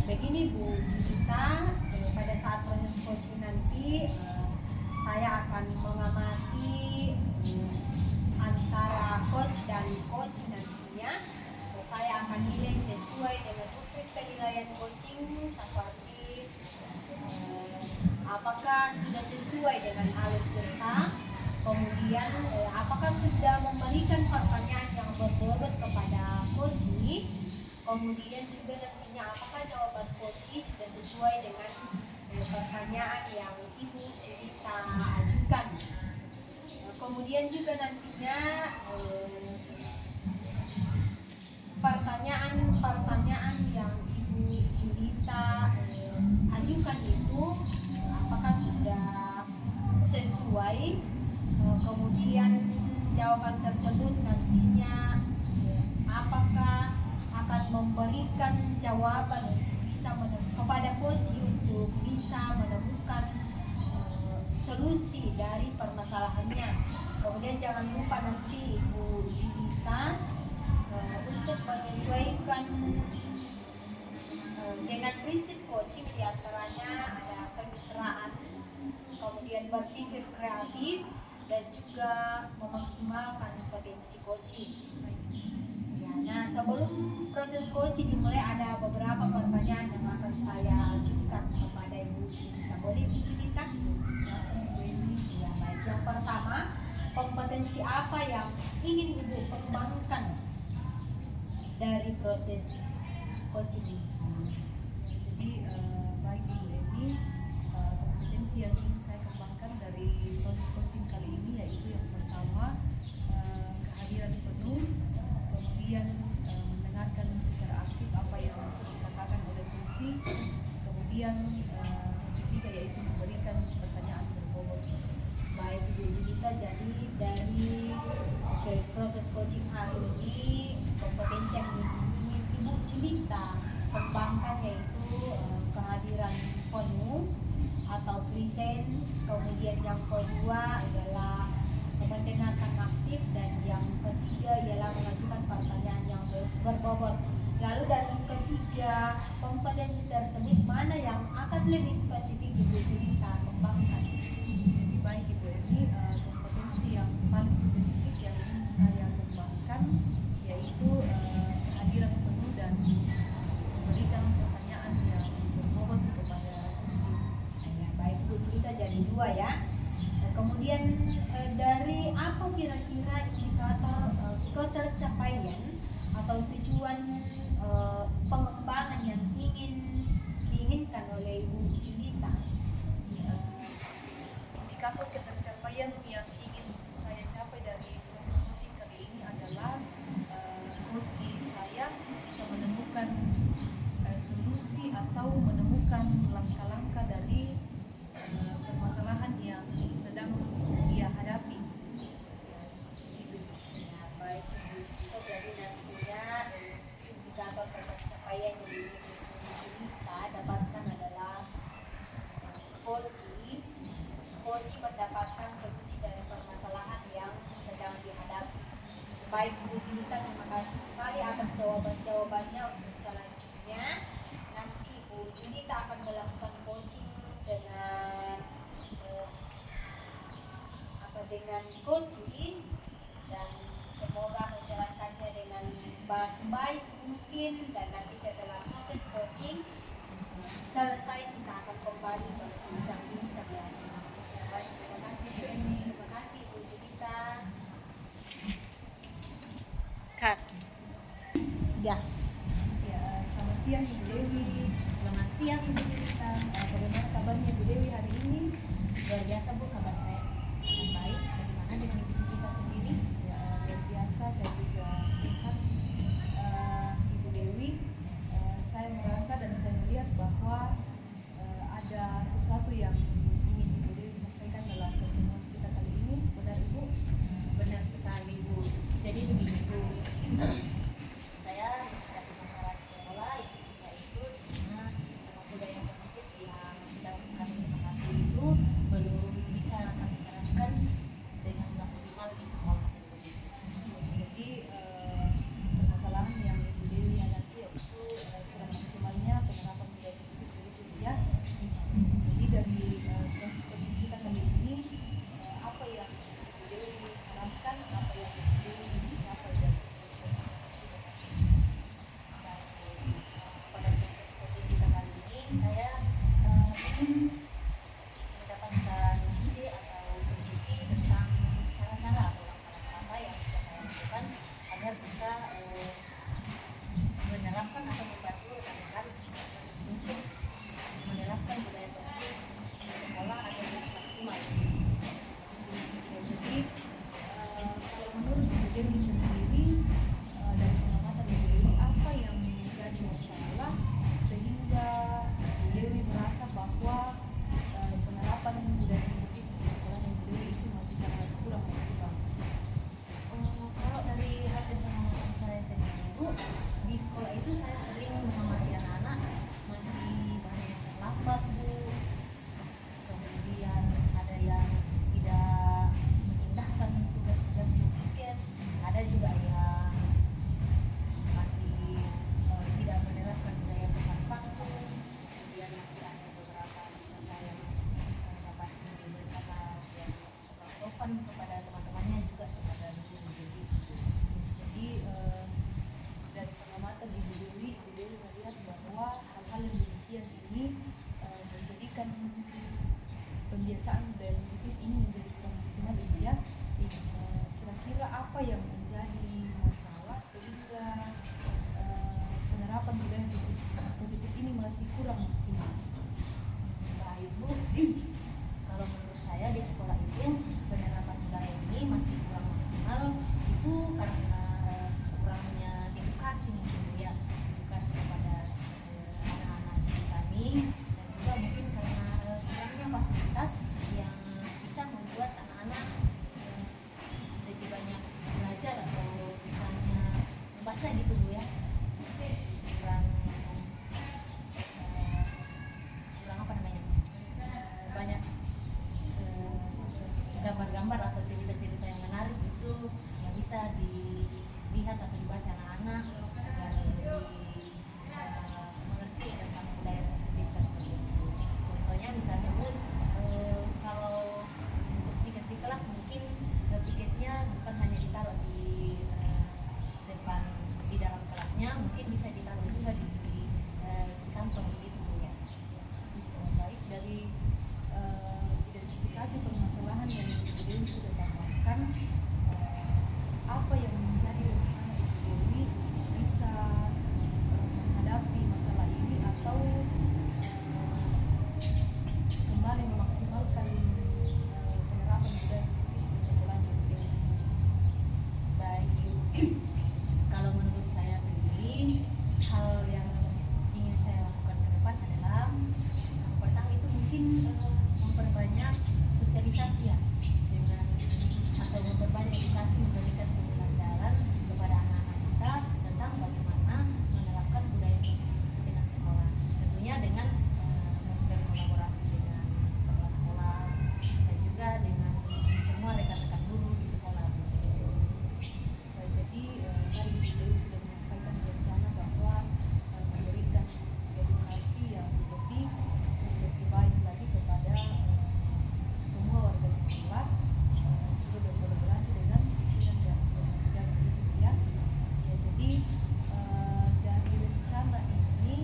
Begini Bu Julita, pada saat proses coaching nanti saya akan mengamati antara coach dan coach nantinya. Saya akan nilai sesuai dengan rubrik penilaian coaching seperti apakah sudah sesuai dengan alur-alur, kemudian apakah sudah memberikan pertanyaan yang berbobot kepada coaching, kemudian juga nantinya apakah jawaban coaching sudah sesuai dengan pertanyaan yang Ibu Julita ajukan. Kemudian juga nantinya pertanyaan yang Ibu Julita ajukan itu apakah sudah sesuai, kemudian jawaban tersebut nantinya apakah akan memberikan jawaban bisa kepada coaching untuk bisa menemukan solusi dari permasalahannya. Kemudian jangan lupa nanti Ibu Julita untuk menyesuaikan dengan prinsip coaching, diantaranya ada kemitraan, kemudian berpikir kreatif, dan juga memaksimalkan potensi coaching. Ya, nah sebelum proses coaching dimulai ada beberapa pertanyaan yang akan saya ajukan kepada Ibu Julita. Boleh Ibu Julita? Ya, baik. Yang pertama, kompetensi apa yang ingin Ibu kembangkan dari proses coaching ini? Jadi baik Ibu Emi, kompetensi yang ingin saya kembangkan dari proses coaching kali ini yaitu yang pertama kehadiran penuh, kemudian mendengarkan secara aktif apa yang dikatakan oleh coaching, kemudian yang ketiga yaitu memberikan pertanyaan berbobot. Baik Ibu Julita, jadi dari proses coaching hari ini kompetensi yang ingin Ibu Julita kembangkan yaitu kehadiran penuh atau presence, kemudian yang kedua adalah mendengarkan aktif, dan yang ketiga ialah mengajukan pertanyaan yang berbobot. Lalu dari ketiga kompetensi tersebut mana yang akan lebih spesifik Ibu Julita kembangkan? Jadi baik Ibu Emi, kompetensi yang paling spesifik yang ingin saya kembangkan yaitu kehadiran penuh dan memberikan pertanyaan yang berbobot kepada coaching. Ya, baik Bu Julita, jadi dua ya. Nah, kemudian dari apa kira-kira indikator ketercapaian atau tujuan pengembangan yang diinginkan oleh Ibu Julita? Indikator ketercapaian yang ingin saya capai dari proses coaching kali ini adalah coaching saya bisa menemukan solusi atau menemukan langkah-langkah dari permasalahan yang sedang dia hadapi. Ya, baik Ibu Julita, jadi nantinya indikator pencapaian yang Ibu Julita dapatkan adalah coaching mendapatkan solusi dari permasalahan yang sedang dihadapi. Baik Ibu Julita, terima kasih sekali atas jawabannya. Untuk selanjutnya nanti Ibu Julita akan melakukan coaching dengan coaching, dan semoga menjalankannya dengan sebaik mungkin, dan nanti setelah proses coaching selesai kita akan kembali berbincang-bincang lagi. Baik, terima kasih Bu Emi. Terima kasih Ibu Julita. Cut. Ya. Ya, selamat siang Ibu Dewi. Selamat siang Ibu Julita. Bagaimana kabarnya Ibu Dewi hari ini? Luar biasa Bu, kabar saya sangat baik. Bagaimana dengan Ibu Julita sendiri? Ya, luar biasa, saya juga sehat. Ibu Dewi, saya merasa dan saya melihat bahwa ada sesuatu yang ingin Ibu Dewi sampaikan dalam pertemuan kita kali ini. Benar Ibu? Benar sekali Bu. Jadi begini Bu, saya menghadapi masalah di sekolah yaitu di mana budaya ini menjadikan pembiasaan budaya positif ini menjadi kurang maksimal Ibu ya. Kira-kira apa yang menjadi masalah sehingga penerapan budaya positif ini masih kurang maksimal? Baik Bu, kalau menurut saya di sekolah itu penerapan budaya ini masih kurang maksimal, itu karena kurangnya edukasi mungkin Bu ya, edukasi kepada anak-anak kami, dan juga mungkin karena kurangnya fasilitas yang bisa membuat anak-anak lebih banyak belajar atau misalnya membaca gitu Bu ya. kurang kurang apa namanya, banyak gambar-gambar atau cerita-cerita yang menarik itu yang bisa dilihat atau dibaca anak-anak agar lebih mengerti tentang budaya tersebut. Contohnya misalnya Bu, kalau untuk tiket di kelas mungkin tiketnya bukan hanya ditaruh di depan di dalam kelasnya, mungkin bisa ditaruh juga di kantong gitu ya. Baik, dari identifikasi permasalahan yang Ibu sudah tambahkan, apa yang menjadi rencana Ibu Dewi bisa menghadapi masalah ini atau kembali memaksimalkan penerapan budaya positif di sekolah Ibu Dewi sendiri? Baik, kalau menurut saya sendiri, hal yang ingin saya lakukan ke depan adalah yang pertama itu mungkin memperbanyak sosialisasi ya, dengan atau memperbanyak edukasi, memberikan pembelajaran kepada anak-anak kita tentang bagaimana menerapkan budaya positif itu dengan sekolah. Tentunya dengan berkolaborasi dengan kepala sekolah dan juga dengan semua rekan-rekan guru di sekolah. Jadi tadi Ibu Dewi sudah menyampaikan rencana bahwa memberikan edukasi yang lebih baik lagi kepada semua warga sekolah, juga berkolaborasi dengan pimpinan dan itu ya. Jadi dari rencana ini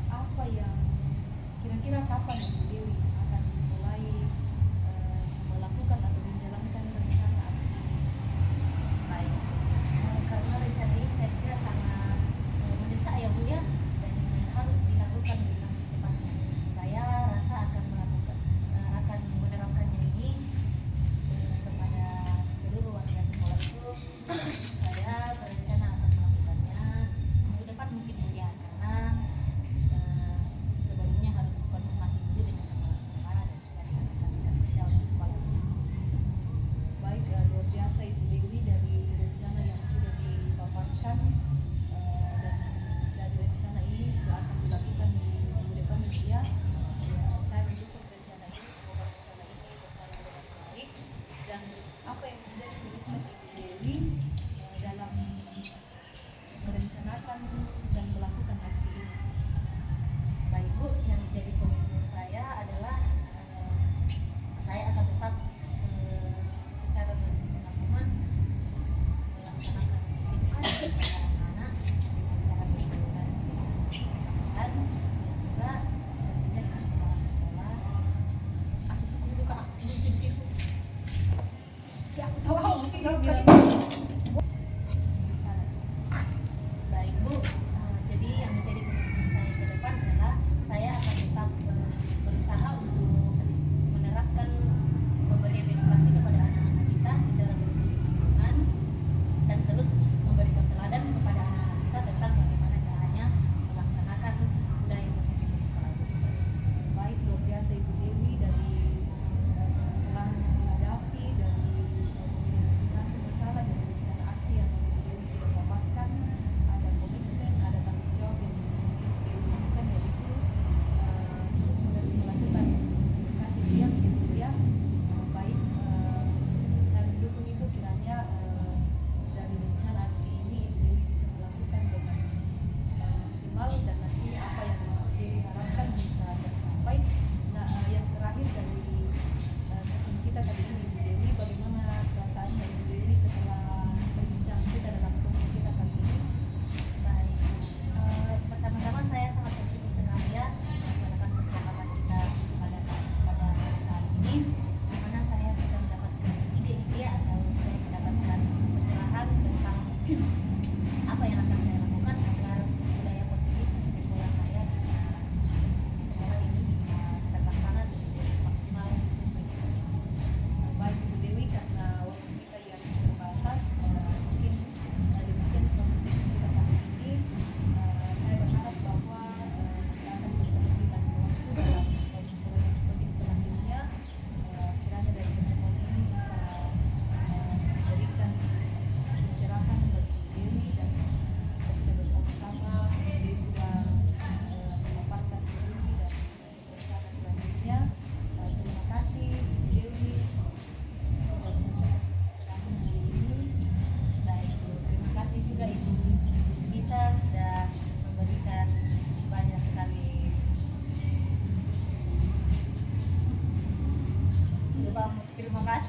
apa yang kira-kira kapan Ibu Dewi akan mulai melakukan atau menjalankan rencana aksi ini? Baik, karena rencana ini saya kira sangat mendesak ya Bu ya, dan harus dilakukan dengan secepatnya. Saya rasa akan menerapkannya ini kepada seluruh warga sekolah itu. Saya berencana akan melakukannya minggu depan mungkin Bu ya, karena sebelumnya harus konfirmasi dulu dengan kepala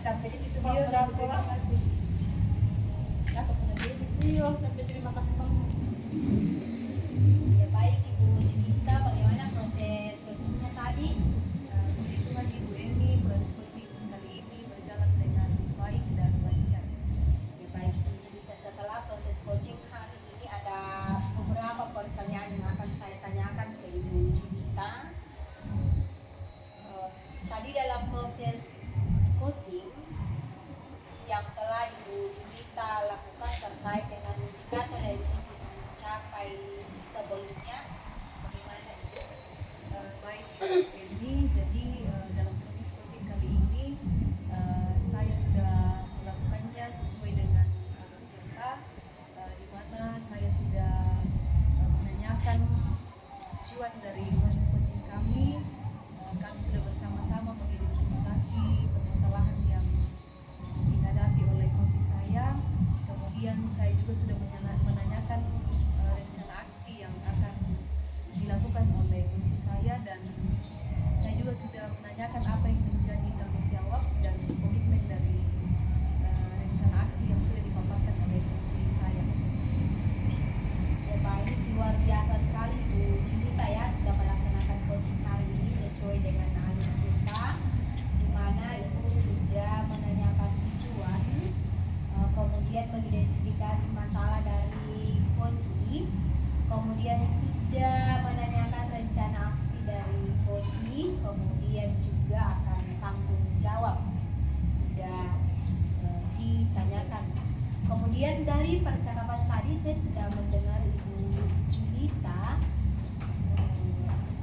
sampai di situ Iya, Bang. terima kasih. Aku pernah jadi. Iya, sampai terima kasih kamu. Ya baik Ibu Julita, bagaimana proses coachingnya tadi? Puji Tuhan Ibu Emi, proses coaching kali ini berjalan dengan baik dan lancar. Ya baik Ibu Julita, setelah proses coaching hari ini ada beberapa pertanyaan yang akan saya tanyakan ke Ibu Julita. Tadi dalam proses coaching yang telah Ibu Julita lakukan terkait dengan indikator yang ingin dicapai sebelumnya, bagaimana Ibu? Baik Ibu Emi, jadi dalam proses coaching kali ini saya sudah melakukannya sesuai dengan perintah, di mana saya sudah menanyakan tujuan dari proses coaching kami. Kami sudah bersama-sama mengidentifikasi permasalahan yang dihadapi oleh coach saya. Kemudian saya juga sudah menanyakan rencana aksi yang akan dilakukan oleh coach saya, dan saya juga sudah menanyakan apa yang menjadi tanggung jawab dan komitmen dari rencana aksi yang sudah dipaparkan oleh coach saya. Ya baik, luar biasa sekali Ibu Julita ya, sudah melaksanakan coaching hari ini sesuai dengan alur kita, di mana Ibu sudah menanyakan tujuan, kemudian mengidentifikasi masalah dari coach, kemudian sudah menanyakan rencana aksi dari coach, kemudian juga akan tanggung jawab sudah ditanyakan. Kemudian dari percakapan tadi saya sudah mendengar Ibu Julita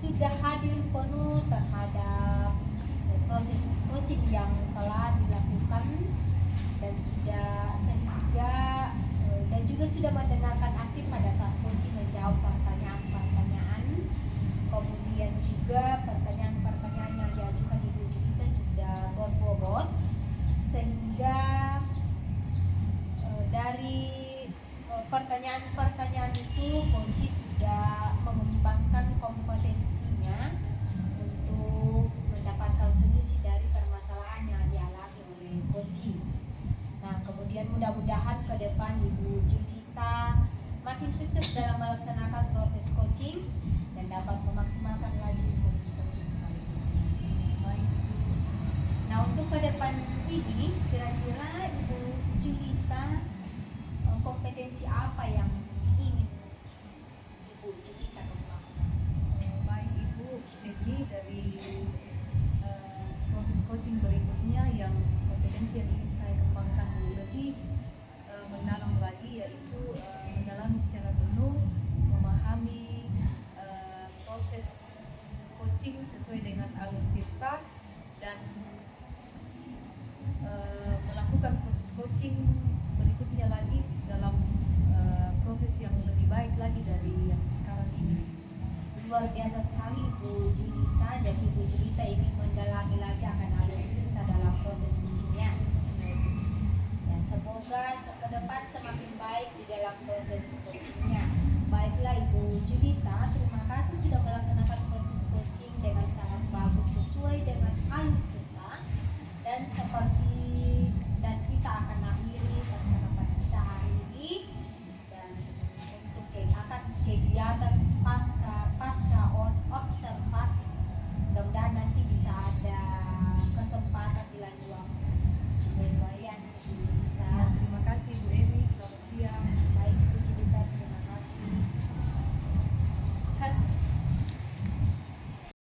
sudah hadir penuh terhadap proses coaching yang telah dilakukan, dan sudah sehingga dan juga sudah mendengarkan aktif pada saat coaching menjawab pertanyaan-pertanyaan. Kemudian juga pertanyaan-pertanyaan yang diajukan Ibu Julita sudah berbobot, sehingga dari pertanyaan-pertanyaan itu coach sudah mengembangkan kompetensinya untuk mendapatkan solusi dari permasalahan yang dialami oleh coach. Nah, kemudian mudah-mudahan ke depan Ibu Julita makin sukses dalam melaksanakan proses coaching dan dapat memaksimalkan lagi coaching kali ini. Baik. Nah, untuk ke depan ini kira-kira Ibu Julita kompetensi apa yang ingin Ibu Julita kembangkan? Baik Ibu Emi, dari proses coaching berikutnya yang kompetensi yang ingin saya kembangkan lebih mendalam lagi, yaitu mendalami secara penuh, memahami proses coaching sesuai dengan alur tirta, dan melakukan proses coaching berikutnya lagi dalam proses yang lebih baik lagi dari yang sekarang ini. Luar biasa sekali Ibu Julita. Jadi Ibu Julita ingin mendalami lagi akan alur kita dalam proses coachingnya. Ya, semoga ke depan semakin baik di dalam proses coachingnya. Baiklah Ibu Julita, terima kasih sudah melaksanakan